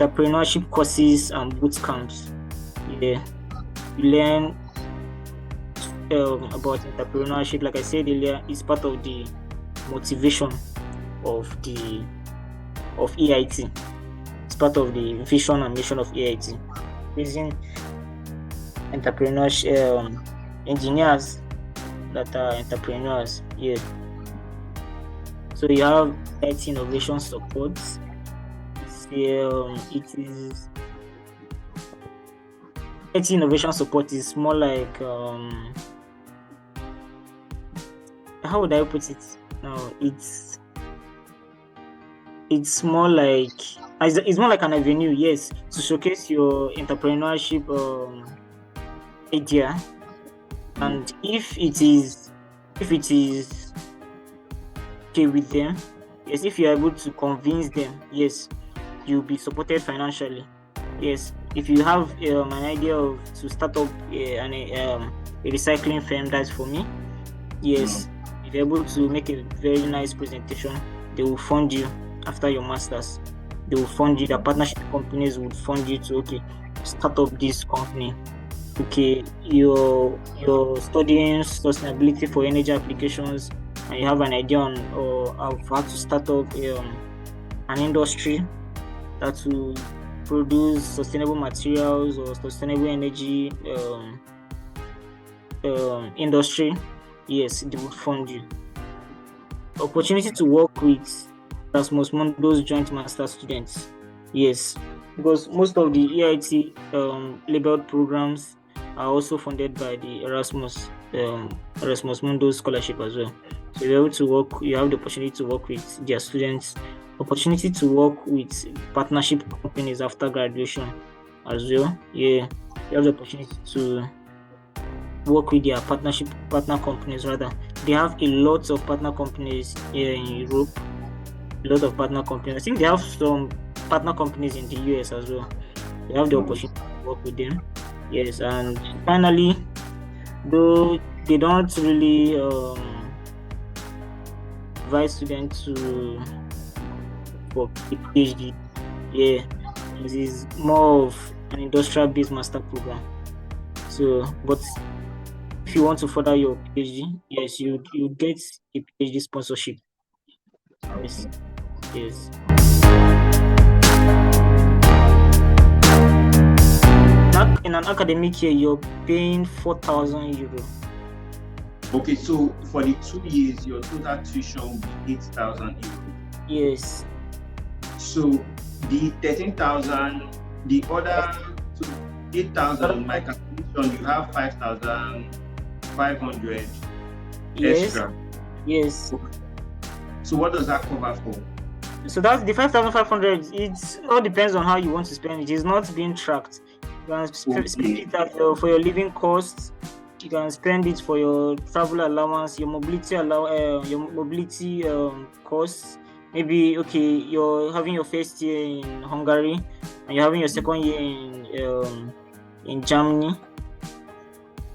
entrepreneurship courses and boot camps. Yeah, you learn about entrepreneurship. Like I said earlier, it's part of the motivation of EIT. It's part of the vision and mission of EIT. Raising entrepreneurs, engineers that are entrepreneurs. Yeah. So you have EIT innovation support. It is EIT innovation support is more like how would I put it? No, it's more like an avenue, yes, to showcase your entrepreneurship idea, and if it is okay with them, yes, if you're able to convince them, yes, you'll be supported financially. Yes, if you have an idea to start up a recycling firm, that's for me. Yes, if you're able to make a very nice presentation, they will fund you after your masters. They will fund you. The partnership companies would fund you to start up this company. Okay, you're studying sustainability for energy applications, and you have an idea on how to start up an industry that will produce sustainable materials or sustainable energy industry. Yes, they would fund you. Opportunity to work with Erasmus Mundus joint master students. Yes, because most of the EIT labeled programs are also funded by the Erasmus Mundus scholarship as well. So you're able to work. You have the opportunity to work with their students. Opportunity to work with partnership companies after graduation as well. Yeah, you have the opportunity to work with their partner companies rather. They have a lot of partner companies here in Europe. A lot of partner companies. I think they have some partner companies in the US as well. They have the opportunity to work with them. Yes, and finally, though they don't really advise students for a PhD. Yeah, this is more of an industrial-based master program. So, but if you want to further your PhD, yes, you get a PhD sponsorship. Yes. Yes. In an academic year, you're paying 4,000 euro. Okay, so for the 2 years, your total tuition will be 8,000 euro. Yes. So the 13,000, the other 8,000, my calculation, you have 5,500 extra. Yes. So what does that cover for? So that's the 5,500. It all depends on how you want to spend it. It's not being tracked. You can spend it for your living costs. You can spend it for your travel allowance, your mobility costs. Maybe you're having your first year in Hungary and you're having your second year in Germany.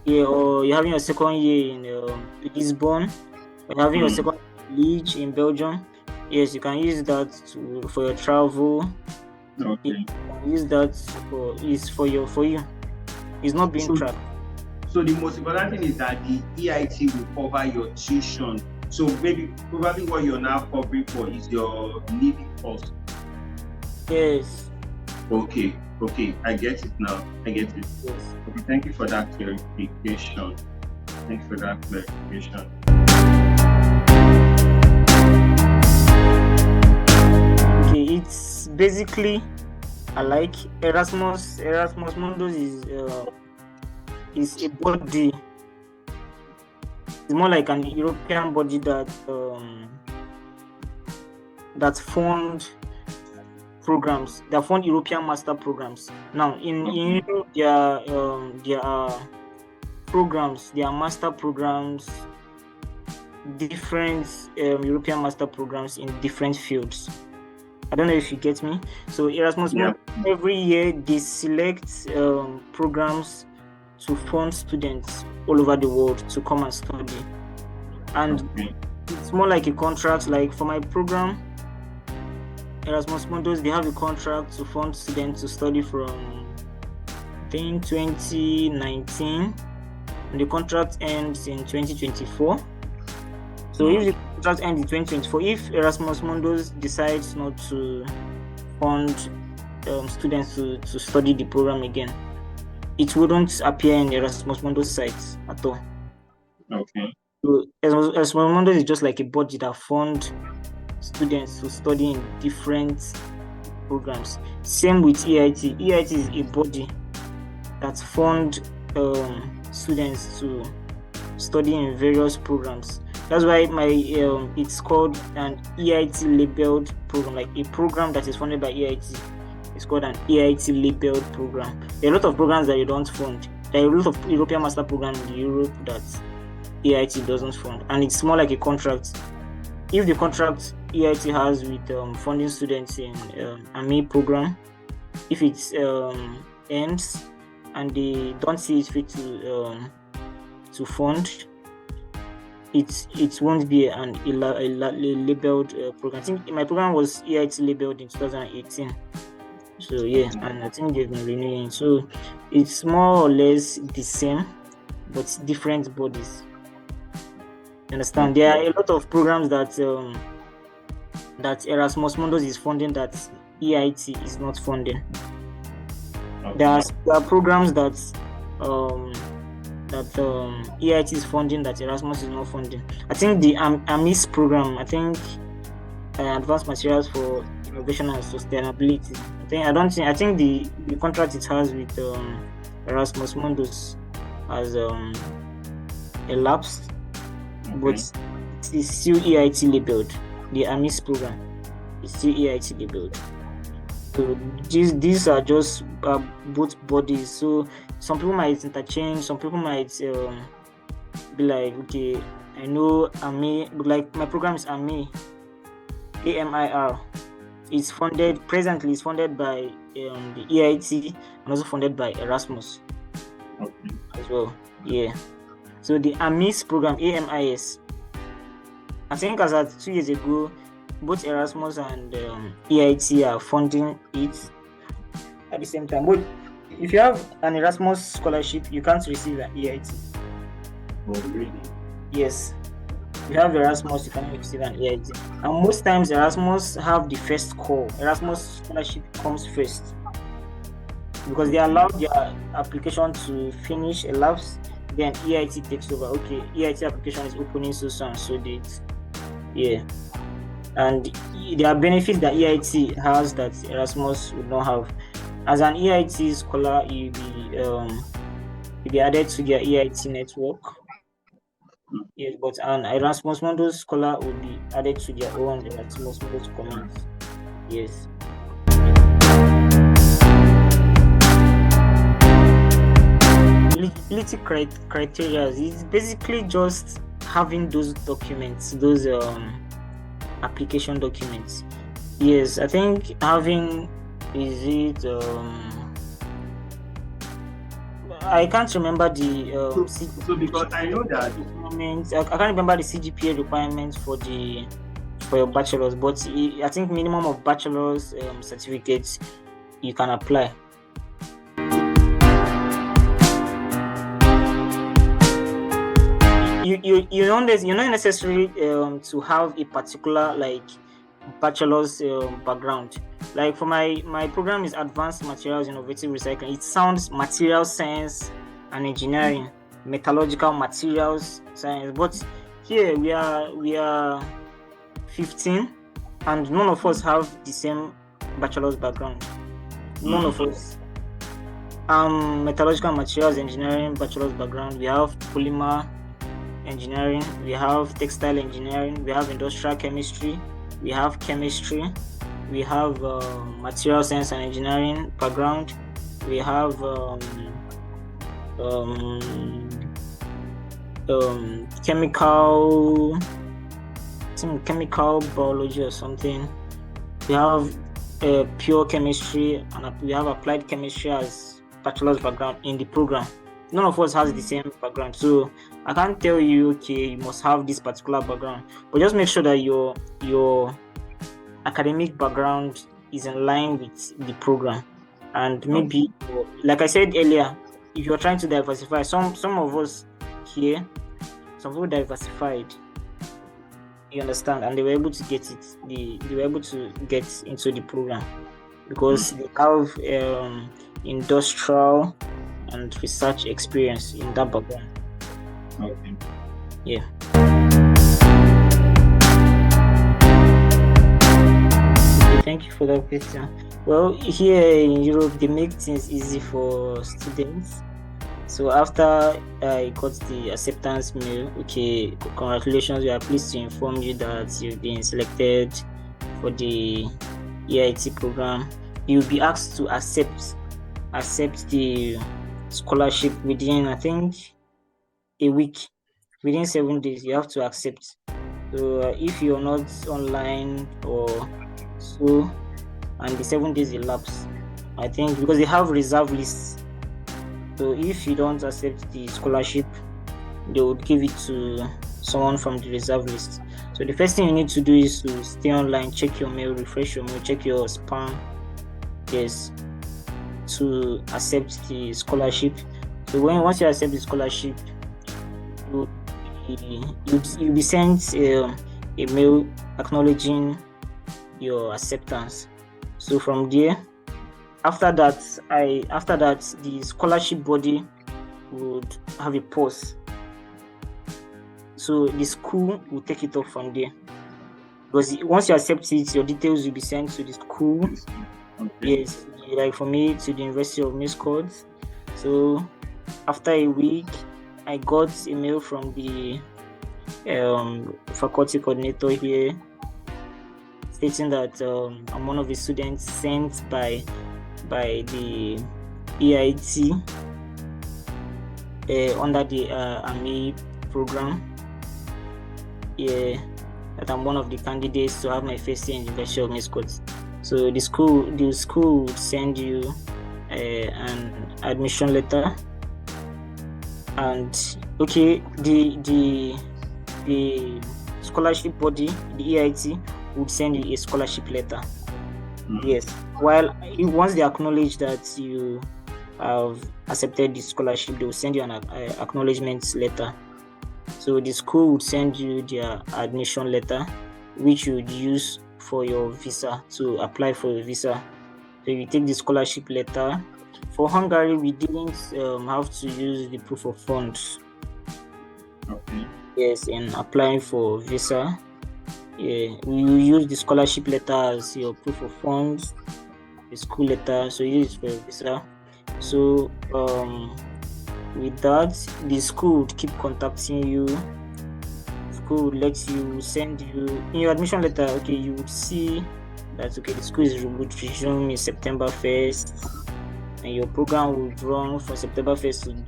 Yeah, or you're having your second year in Lisbon. You're having your second Liege in Belgium. Yes, you can use that for your travel. Okay. You can use that for you. It's not being tracked. So the most important thing is that the EIT will cover your tuition. So probably what you're now covering for is your living cost. Yes. Okay, I get it now. Yes. Okay, thank you for that clarification. Okay, it's basically like Erasmus Mundus is a body. It's more like an European body that fund programs, that fund European master programs. Now in Europe, there are programs, there are master programs, different European master programs in different fields. I don't know if you get me. So Erasmus, every year they select programs to fund students all over the world to come and study. And it's more like a contract. Like for my program, Erasmus Mundus, they have a contract to fund students to study from, I think, 2019, and the contract ends in 2024. So if the contract ends in 2024, if Erasmus Mundus decides not to fund students to study the program again, it wouldn't appear in Erasmus Mundus site at all. Okay. So Erasmus Mundus is just like a body that funds students to study in different programs. Same with EIT. EIT is a body that funds students to study in various programs. That's why it's called an EIT labeled program, like a program that is funded by EIT. It's called an EIT labeled program. There are a lot of programs that you don't fund. There are a lot of European master programs in Europe that EIT doesn't fund, and it's more like a contract. If the contract EIT has with funding students in AMI program, if it ends and they don't see it fit to fund, it won't be a labeled program. I think my program was EIT labeled in 2018. So yeah, and I think they've been renewing. So it's more or less the same, but different bodies. You understand? There are a lot of programs that Erasmus Mundus is funding that EIT is not funding. Okay. There are programs that EIT is funding that Erasmus is not funding. I think the AMIS program, I think Advanced Materials for Innovation and Sustainability. I think the contract it has with Erasmus Mundus has elapsed. Okay. But it is still EIT labeled. The AMIS program is still EIT labeled. So these are just both bodies. So some people might interchange. Some people might be like, okay, I know AMI, but like my program is AMIR. AMIR. It's presently funded by the EIT and also funded by Erasmus. Okay. As well. Yeah. So the AMIS program, AMIS, I think as of 2 years ago, both Erasmus and EIT are funding it at the same time. But if you have an Erasmus scholarship, you can't receive an EIT. Oh, really? Yes. If you have Erasmus, you cannot receive an EIT. And most times Erasmus have the first call. Erasmus scholarship comes first because they allow their application to finish, elapse. Then EIT takes over. Okay, EIT application is opening so and so date. Yeah. And there are benefits that EIT has that Erasmus would not have. As an EIT scholar, you'll be added to their EIT network. Yes, but an Erasmus Mundus scholar will be added to their own Erasmus Mundus community. Yes. Eligibility criteria is basically just having those documents, those application documents. Yes, I think having I can't remember the so because I know that I can't remember the CGPA requirements for your bachelor's, but I think minimum of bachelor's certificates you can apply. You're not necessary to have a particular like bachelor's background. Like for my program is Advanced Materials Innovative Recycling. It sounds material science and engineering, metallurgical materials science. But here we are 15, and none of us have the same bachelor's background. None of us. Metallurgical materials engineering bachelor's background. We have polymer engineering, we have textile engineering, we have industrial chemistry, we have chemistry, we have material science and engineering background, we have chemical biology or something. We have pure chemistry, and we have applied chemistry as bachelor's background in the program. None of us has the same background, so I can't tell you, okay, you must have this particular background, but just make sure that your academic background is in line with the program. And maybe, like I said earlier, if you're trying to diversify, some of us here, some people diversified, you understand, and they were able to get it. They were able to get into the program because they have industrial and research experience in that background. Okay. Yeah. Okay, thank you for that question. Well, here in Europe, they make things easy for students. So after I got the acceptance mail, okay, congratulations, we are pleased to inform you that you've been selected for the EIT program. You'll be asked to accept the scholarship within, I think, a week. Within 7 days, you have to accept. So if you're not online or so, and the 7 days elapse, I think, because they have reserve lists. So if you don't accept the scholarship, they would give it to someone from the reserve list. So the first thing you need to do is to stay online, check your mail, refresh your mail, check your spam, yes, to accept the scholarship. So once you accept the scholarship, you'll be sent a mail acknowledging your acceptance. So from there, after that, the scholarship body would have a pause. So the school will take it up from there. Because once you accept it, your details will be sent to the school. Okay. Yes, like for me, to the University of Miscod. So after a week, I got a mail from the faculty coordinator here stating that I'm one of the students sent by the EIT under the AMI program. Yeah, that I'm one of the candidates to have my first year in the University of Miscot. So the school would send you an admission letter, and okay, the scholarship body, the EIT, would send you a scholarship letter. Yes. While once they acknowledge that you have accepted the scholarship, they will send you an acknowledgement letter. So the school would send you their admission letter, which you would use for your visa, to apply for your visa. So you take the scholarship letter. For Hungary, we didn't have to use the proof of funds. Okay. Yes, in applying for visa. Yeah, we use the scholarship letter as your proof of funds, the school letter, so you use it for your visa. So with that, the school would keep contacting you. School would send you in your admission letter. Okay, you would see that the school would resume in September 1st, and your program would run from September 1st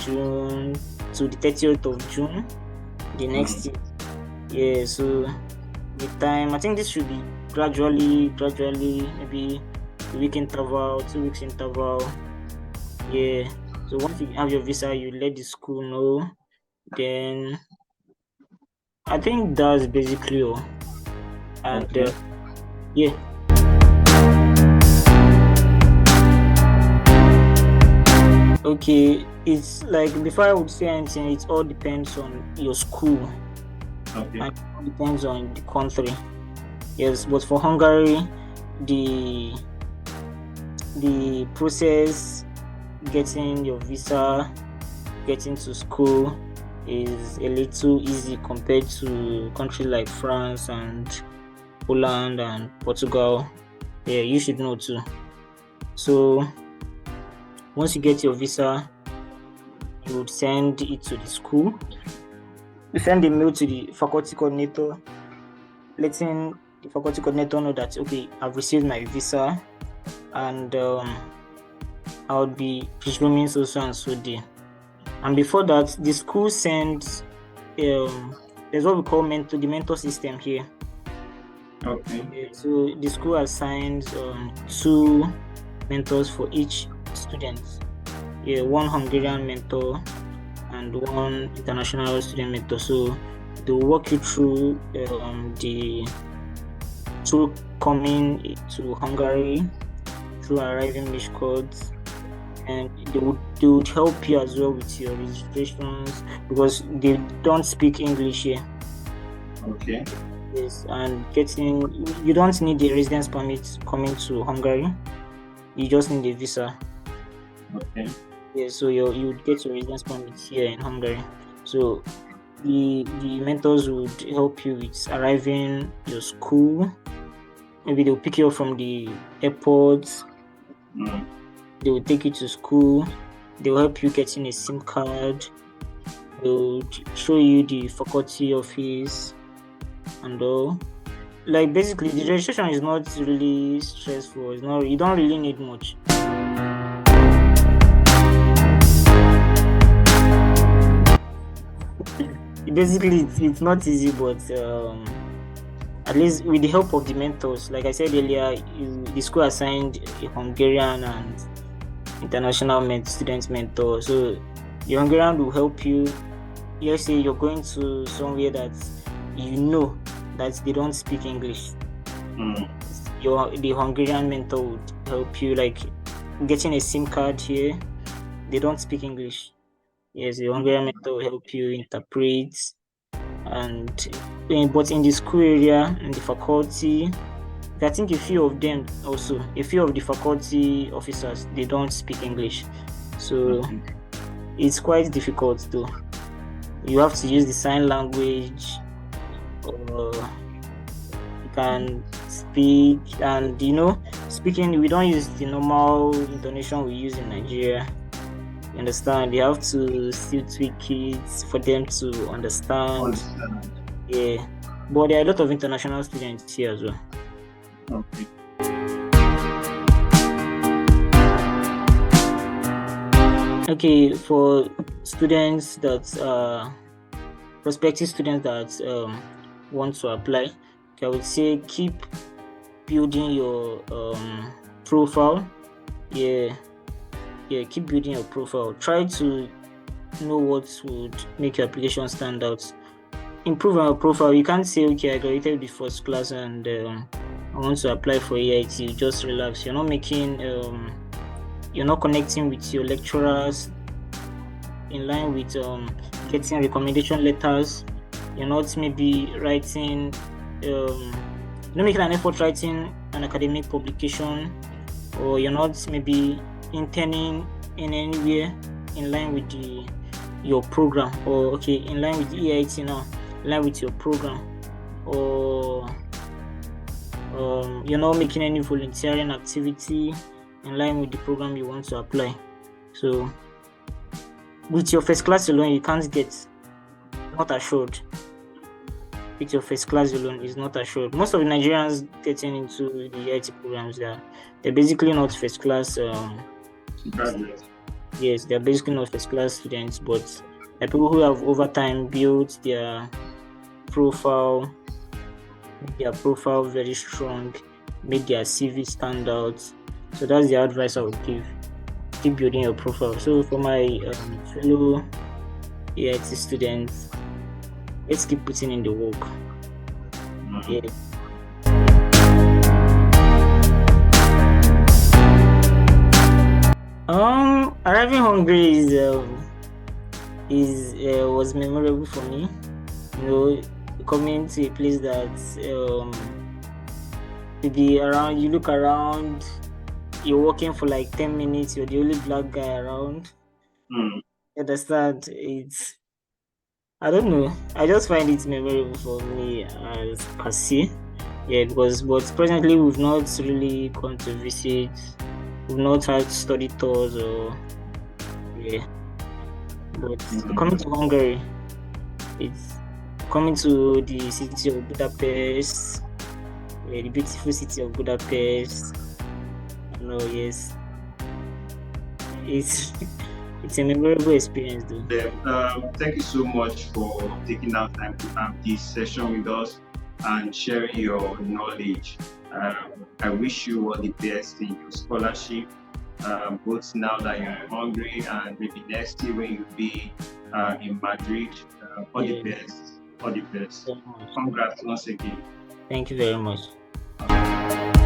to the 30th of June the next year. Yeah, so with time, I think this should be gradually, maybe a week interval, 2 weeks interval. Yeah. So once you have your visa, you let the school know. Then I think that's basically all. And okay. Yeah. Okay, it's like, before I would say anything, it all depends on your school. Okay. And it all depends on the country. Yes, but for Hungary, the process, getting your visa, getting to school, is a little easy compared to countries like France and Poland and Portugal. Yeah, you should know too. So once you get your visa, you would send it to the school. You send a mail to the faculty coordinator, letting the faculty coordinator know that, okay, I've received my visa, and I'll be resuming so and so day. And before that, the school sends there's what we call the mentor system here. Okay. So the school assigns 2 mentors for each student. Yeah, 1 Hungarian mentor and 1 international student mentor. So they will walk you through the through coming to Hungary, through arriving Mishkot, and they would help you as well with your registrations because they don't speak English here. Okay. Yes, and you don't need a residence permit coming to Hungary. You just need a visa. Okay. Yeah, so you would get your residence permit here in Hungary. So the mentors would help you with arriving your school. Maybe they'll pick you up from the airport. They will take you to school. They'll help you getting a SIM card. They'll show you the faculty office and all. Like basically, the registration is not really stressful. You don't really need much. Basically, it's not easy, but at least with the help of the mentors, like I said earlier, the school assigned a Hungarian and international student mentor. So the Hungarian will help you. Let's say you're going to somewhere that you know that they don't speak English. The Hungarian mentor would help you, like getting a SIM card here. They don't speak English. Yes, the Hungarian mentor will help you interpret. But in the school area, in the faculty, I think a few of the faculty officers, they don't speak English. So it's quite difficult though. You have to use the sign language, or you can speak, and speaking, we don't use the normal intonation we use in Nigeria. You understand? You have to still tweak it for them to understand. Yeah. But there are a lot of international students here as well. Okay. Okay, for students prospective students that want to apply, I would say keep building your profile. Keep building your profile. Try to know what would make your application stand out. Improve on your profile. You can't say, okay, I graduated with first class and I want to apply for EIT. Just relax. You're not connecting with your lecturers in line with getting recommendation letters. You're not maybe writing, not making an effort writing an academic publication, or you're not maybe interning in anywhere in line with your program, or in line with EIT now, in line with your program, or you're not making any volunteering activity in line with the program you want to apply. So with your first class alone, you can't get, not assured. With your first class alone is not assured. Most of the Nigerians getting into the EIT programs, they're basically not first class graduates. Yes, they're basically not first class students, but they're people who have over time built their profile very strong, made their CV stand out. So that's the advice I would give. Keep building your profile. So for my fellow EIT students, let's keep putting in the work. Yeah. Arriving hungry was memorable for me. Coming to a place that maybe around, you look around, you're walking for like 10 minutes, you're the only black guy around. You understand? I don't know. I just find it memorable for me as per se. Yeah, but presently we've not really gone to visit. We've not had study tours But coming to Hungary, it's coming to the city of Budapest, the beautiful city of Budapest. Yes, it's a memorable experience, though. Thank you so much for taking out time to have this session with us and sharing your knowledge. I wish you all the best in your scholarship, both now that you're in Hungary and maybe next year when you'll be in Madrid. All the best. Congrats once again. Thank you very much. Awesome.